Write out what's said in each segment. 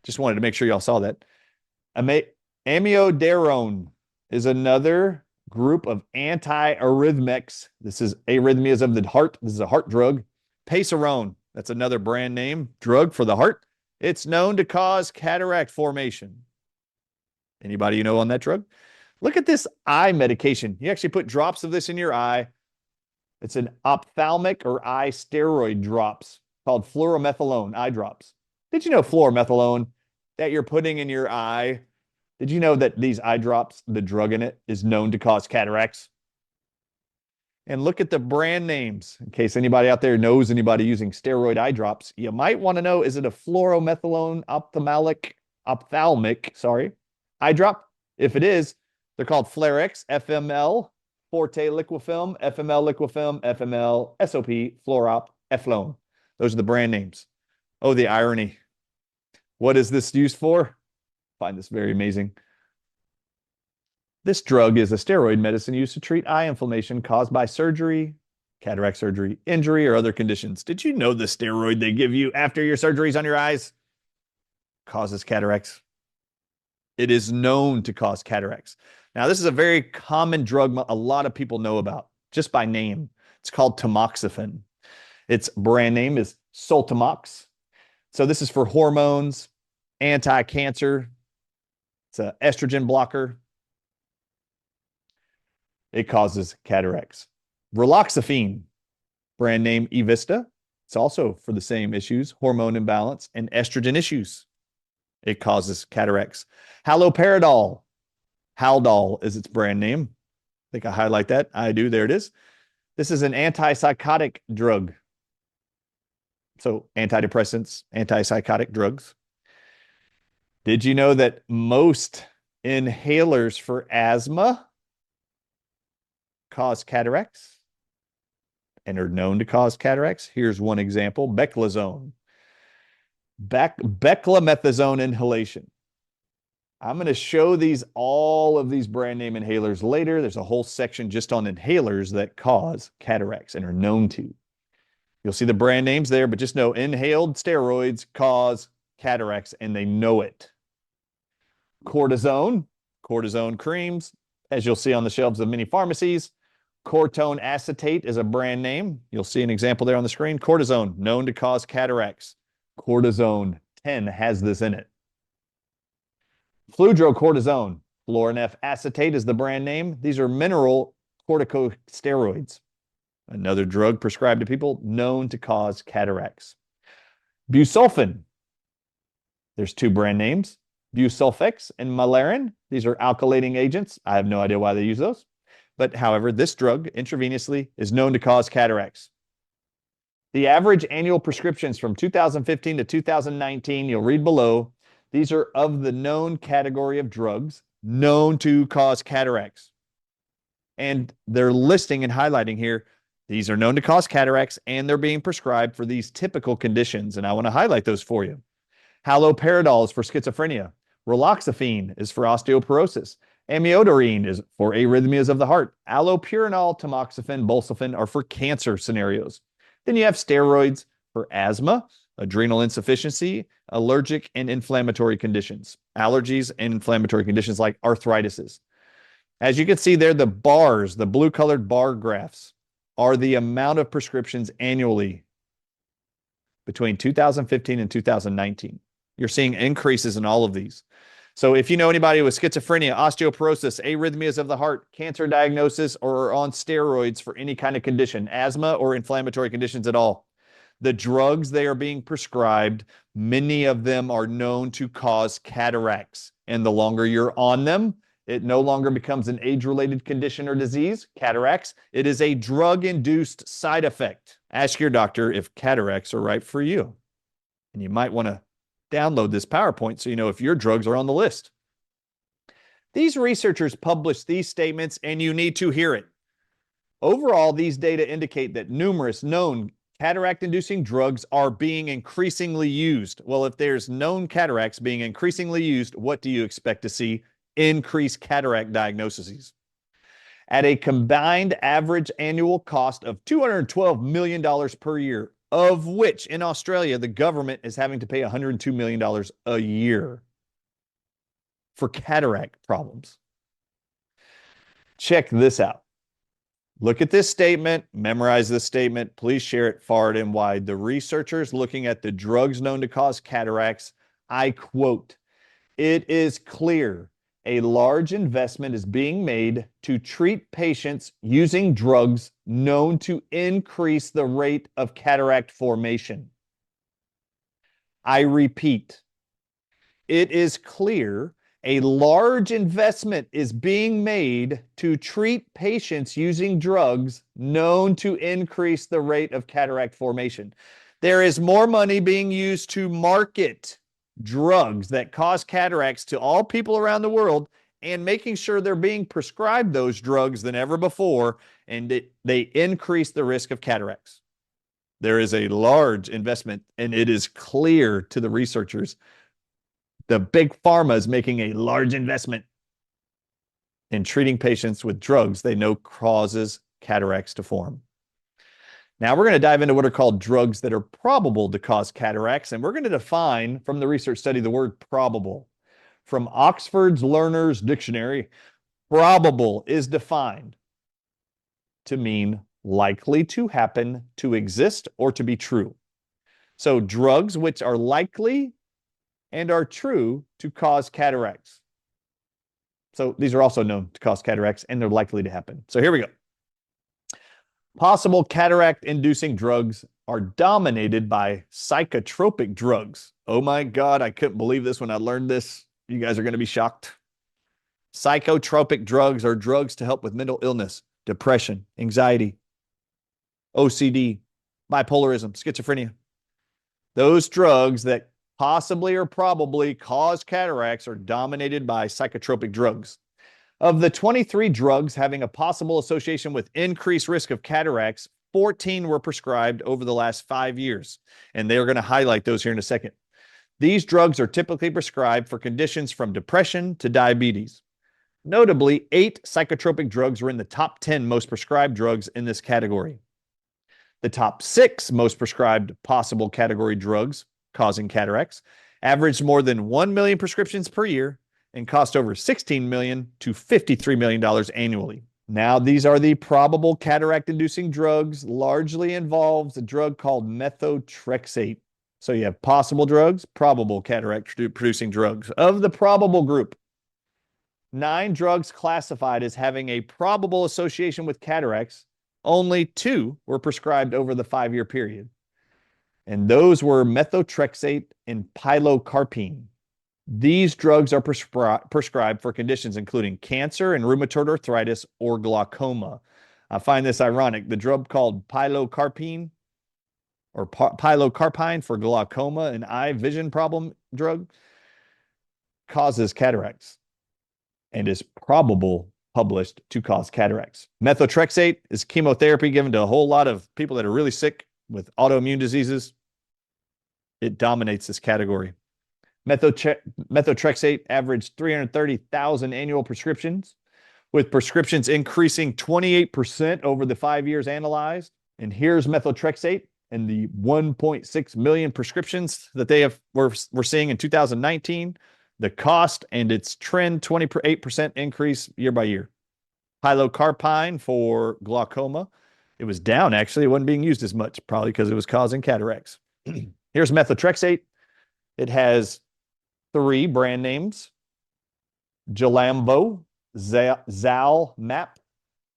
Just wanted to make sure y'all saw that. Amiodarone is another group of antiarrhythmics. This is arrhythmias of the heart. This is a heart drug. Pacerone, that's another brand name drug for the heart. It's known to cause cataract formation. Anybody you know on that drug? Look at this eye medication. You actually put drops of this in your eye. It's an ophthalmic or eye steroid drops called fluorometholone eye drops. Did you know fluorometholone that you're putting in your eye? Did you know that these eye drops, the drug in it, is known to cause cataracts? And look at the brand names. In case anybody out there knows anybody using steroid eye drops, you might want to know, is it a fluorometholone ophthalmic eye drop? If it is, they're called Flarex, FML, Forte Liquifilm, FML Liquifilm, FML, SOP, Fluorop, Eflone. Those are the brand names. Oh, the irony. What is this used for? I find this very amazing. This drug is a steroid medicine used to treat eye inflammation caused by surgery, cataract surgery, injury, or other conditions. Did you know the steroid they give you after your surgeries on your eyes causes cataracts? It is known to cause cataracts. Now, this is a very common drug a lot of people know about just by name. It's called tamoxifen. Its brand name is Soltamox. So this is for hormones, anti-cancer. It's an estrogen blocker. It causes cataracts. Raloxifene, brand name Evista. It's also for the same issues, hormone imbalance and estrogen issues. It causes cataracts. Haloperidol. Haldol is its brand name. I think I highlight that. I do. There it is. This is an antipsychotic drug. So antidepressants, antipsychotic drugs. Did you know that most inhalers for asthma cause cataracts and are known to cause cataracts? Here's one example, beclizone. Beclomethasone inhalation. I'm going to show all of these brand name inhalers later. There's a whole section just on inhalers that cause cataracts and are known to. You'll see the brand names there, but just know inhaled steroids cause cataracts and they know it. Cortisone creams, as you'll see on the shelves of many pharmacies. Cortone acetate is a brand name. You'll see an example there on the screen. Cortisone, known to cause cataracts. Cortisone 10 has this in it. Fludrocortisone, Florinef acetate is the brand name. These are mineral corticosteroids. Another drug prescribed to people known to cause cataracts. Busulfan. There's two brand names, Busulfix and Malarin. These are alkylating agents. I have no idea why they use those. But however, this drug intravenously is known to cause cataracts. The average annual prescriptions from 2015 to 2019, you'll read below, these are of the known category of drugs known to cause cataracts. And they're listing and highlighting here, these are known to cause cataracts and they're being prescribed for these typical conditions. And I want to highlight those for you. Haloperidol is for schizophrenia. Raloxifene is for osteoporosis. Amiodarone is for arrhythmias of the heart. Allopurinol, tamoxifen, bolsifen are for cancer scenarios. Then you have steroids for asthma, adrenal insufficiency, allergic and inflammatory conditions, allergies and inflammatory conditions like arthritis. As you can see there, the bars, the blue-colored bar graphs, are the amount of prescriptions annually between 2015 and 2019. You're seeing increases in all of these. So if you know anybody with schizophrenia, osteoporosis, arrhythmias of the heart, cancer diagnosis, or on steroids for any kind of condition, asthma or inflammatory conditions at all, the drugs they are being prescribed, many of them are known to cause cataracts. And the longer you're on them, it no longer becomes an age-related condition or disease, cataracts. It is a drug-induced side effect. Ask your doctor if cataracts are right for you. And you might want to download this PowerPoint so you know if your drugs are on the list. These researchers published these statements, and you need to hear it. Overall, these data indicate that numerous known cataract-inducing drugs are being increasingly used. Well, if there's known cataracts being increasingly used, what do you expect to see? Increased cataract diagnoses. At a combined average annual cost of $212 million per year, of which in Australia, the government is having to pay $102 million a year for cataract problems. Check this out. Look at this statement, memorize this statement. Please share it far and wide. The researchers looking at the drugs known to cause cataracts, I quote, "It is clear a large investment is being made to treat patients using drugs known to increase the rate of cataract formation." I repeat, it is clear a large investment is being made to treat patients using drugs known to increase the rate of cataract formation. There is more money being used to market drugs that cause cataracts to all people around the world and making sure they're being prescribed those drugs than ever before, and they increase the risk of cataracts. There is a large investment, and it is clear to the researchers the big pharma is making a large investment in treating patients with drugs they know causes cataracts to form. Now we're going to dive into what are called drugs that are probable to cause cataracts, and we're going to define from the research study the word probable. From Oxford's Learner's Dictionary, probable is defined to mean likely to happen, to exist, or to be true. So drugs which are likely and are true to cause cataracts. So these are also known to cause cataracts, and they're likely to happen. So here we go. Possible cataract-inducing drugs are dominated by psychotropic drugs. Oh my God, I couldn't believe this when I learned this. You guys are going to be shocked. Psychotropic drugs are drugs to help with mental illness, depression, anxiety, OCD, bipolarism, schizophrenia. Those drugs that possibly or probably cause cataracts are dominated by psychotropic drugs. Of the 23 drugs having a possible association with increased risk of cataracts, 14 were prescribed over the last 5 years, and they are going to highlight those here in a second. These drugs are typically prescribed for conditions from depression to diabetes. Notably, 8 psychotropic drugs were in the top 10 most prescribed drugs in this category. The top 6 most prescribed possible category drugs causing cataracts averaged more than 1 million prescriptions per year and cost over $16 million to $53 million annually. Now, these are the probable cataract-inducing drugs, largely involves a drug called methotrexate. So you have possible drugs, probable cataract-producing drugs. Of the probable group, 9 drugs classified as having a probable association with cataracts, only 2 were prescribed over the 5-year period. And those were methotrexate and pilocarpine. These drugs are prescribed for conditions including cancer and rheumatoid arthritis or glaucoma. I find this ironic. The drug called pilocarpine or pilocarpine for glaucoma, an eye vision problem drug, causes cataracts and is probable published to cause cataracts. Methotrexate is chemotherapy given to a whole lot of people that are really sick with autoimmune diseases. It dominates this category. Methotrexate averaged 330,000 annual prescriptions, with prescriptions increasing 28% over the 5 years analyzed. And here's methotrexate and the 1.6 million prescriptions that they were seeing in 2019, the cost and its trend, 28% increase year by year. Pilocarpine for glaucoma, it was down actually. It wasn't being used as much, probably because it was causing cataracts. Here's methotrexate. It has 3 brand names: Jalambo, Zalmap,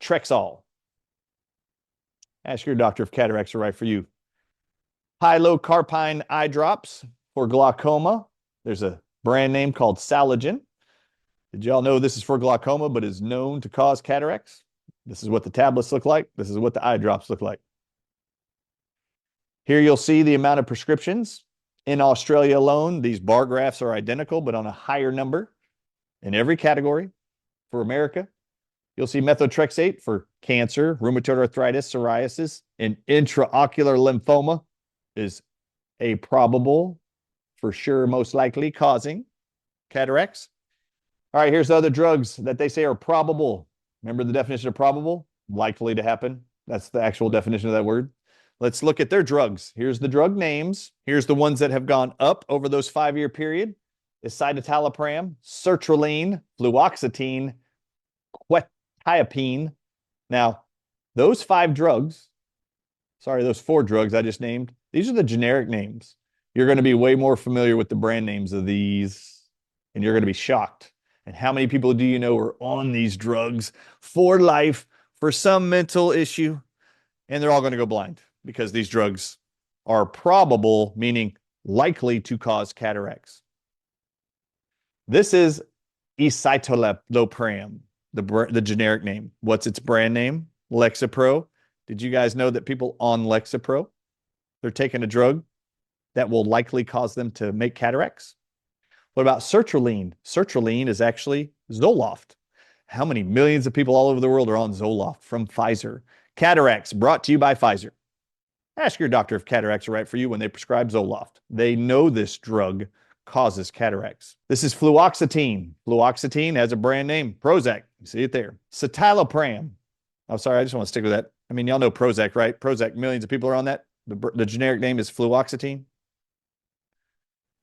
Trexol. Ask your doctor if cataracts are right for you. Pilocarpine eye drops for glaucoma. There's a brand name called Salogen. Did y'all know this is for glaucoma, but is known to cause cataracts? This is what the tablets look like. This is what the eye drops look like. Here you'll see the amount of prescriptions. In Australia alone, these bar graphs are identical, but on a higher number. In every category for America, you'll see methotrexate for cancer, rheumatoid arthritis, psoriasis, and intraocular lymphoma is a probable, for sure, most likely causing cataracts. All right, here's the other drugs that they say are probable. Remember the definition of probable? Likely to happen. That's the actual definition of that word. Let's look at their drugs. Here's the drug names. Here's the ones that have gone up over those 5-year period. Is citalopram, sertraline, fluoxetine, quetiapine. Now, those 4 drugs I just named, these are the generic names. You're going to be way more familiar with the brand names of these, and you're going to be shocked. And how many people do you know are on these drugs for life for some mental issue? And they're all going to go blind because these drugs are probable, meaning likely to cause cataracts. This is escitalopram, the generic name. What's its brand name? Lexapro. Did you guys know that people on Lexapro, they're taking a drug that will likely cause them to make cataracts? What about sertraline? Sertraline is actually Zoloft. How many millions of people all over the world are on Zoloft from Pfizer? Cataracts brought to you by Pfizer. Ask your doctor if cataracts are right for you when they prescribe Zoloft. They know this drug causes cataracts. This is fluoxetine. Fluoxetine has a brand name, Prozac. You see it there. Citalopram. I'm sorry, I just want to stick with that. I mean, y'all know Prozac, right? Prozac, millions of people are on that. The generic name is fluoxetine.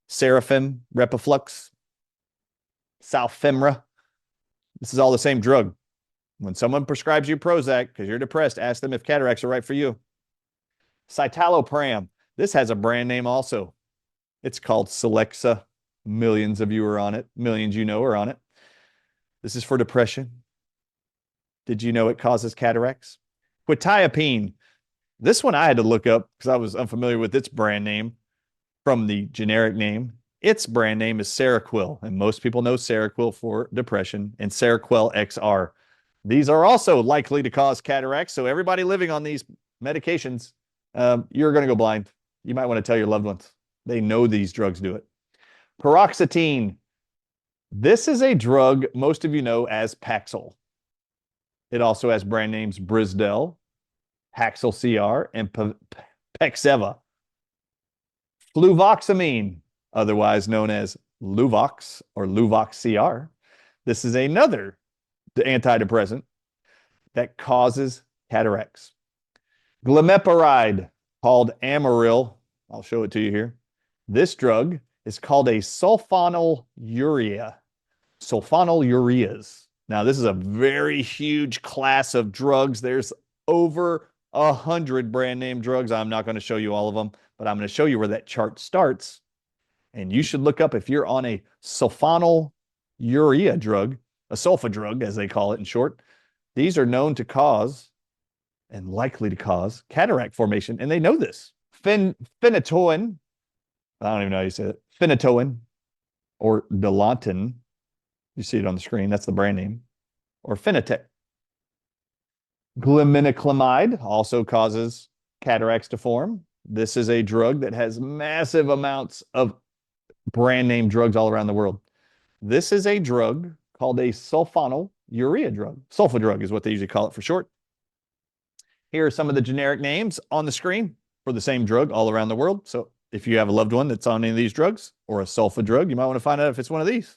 Seraphim, Repaflux, Salfemra. This is all the same drug. When someone prescribes you Prozac because you're depressed, ask them if cataracts are right for you. Citalopram. This has a brand name also. It's called Celexa. Millions of you are on it. Millions you know are on it. This is for depression. Did you know it causes cataracts? Quetiapine. This one I had to look up because I was unfamiliar with its brand name from the generic name. Its brand name is Seroquel, and most people know Seroquel for depression and Seroquel XR. These are also likely to cause cataracts, so everybody living on these medications, you're going to go blind. You might want to tell your loved ones. They know these drugs do it. Paroxetine. This is a drug most of you know as Paxil. It also has brand names Brisdel, Paxil CR, and Pexeva. Fluvoxamine, otherwise known as Luvox or Luvox CR. This is another antidepressant that causes cataracts. Glimepiride, called Amaryl. I'll show it to you here. This drug is called a sulfonylurea. Sulfonylureas. Now, this is a very huge class of drugs. There's over 100 brand name drugs. I'm not going to show you all of them, but I'm going to show you where that chart starts. And you should look up if you're on a sulfonylurea drug, a sulfa drug, as they call it in short. These are known to cause and likely to cause cataract formation, and they know this. Phenytoin, I don't even know how you say it. Phenytoin or Dilantin, you see it on the screen, that's the brand name, or Phenotec. Gliminoclamide also causes cataracts to form. This is a drug that has massive amounts of brand name drugs all around the world. This is a drug called a sulfonylurea drug. Sulfa drug is what they usually call it for short. Here are some of the generic names on the screen for the same drug all around the world. So if you have a loved one that's on any of these drugs or a sulfa drug, you might want to find out if it's one of these.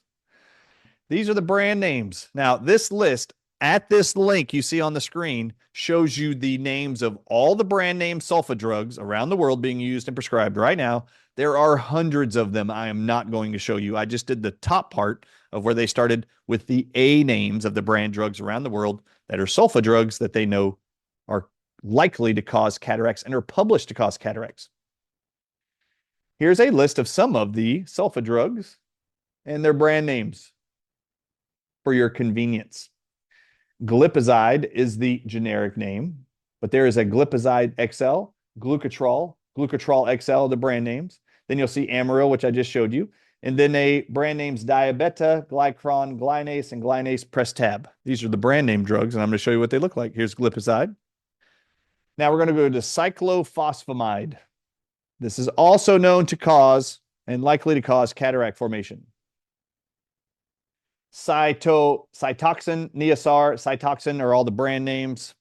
These are the brand names. Now, this list at this link you see on the screen shows you the names of all the brand name sulfa drugs around the world being used and prescribed right now. There are hundreds of them. I am not going to show you. I just did the top part of where they started with the A names of the brand drugs around the world that are sulfa drugs that they know are likely to cause cataracts and are published to cause cataracts. Here's a list of some of the sulfa drugs and their brand names for your convenience. Glipizide is the generic name, but there is a Glipizide XL, Glucotrol XL, the brand names. Then you'll see Amaryl, which I just showed you. And then a brand names Diabeta, Glycron, Glinase, and Glinase Prestab. These are the brand name drugs, and I'm going to show you what they look like. Here's Glipizide. Now we're going to go to cyclophosphamide. This is also known to cause and likely to cause cataract formation. Cytoxin, Neosar, Cytoxin are all the brand names.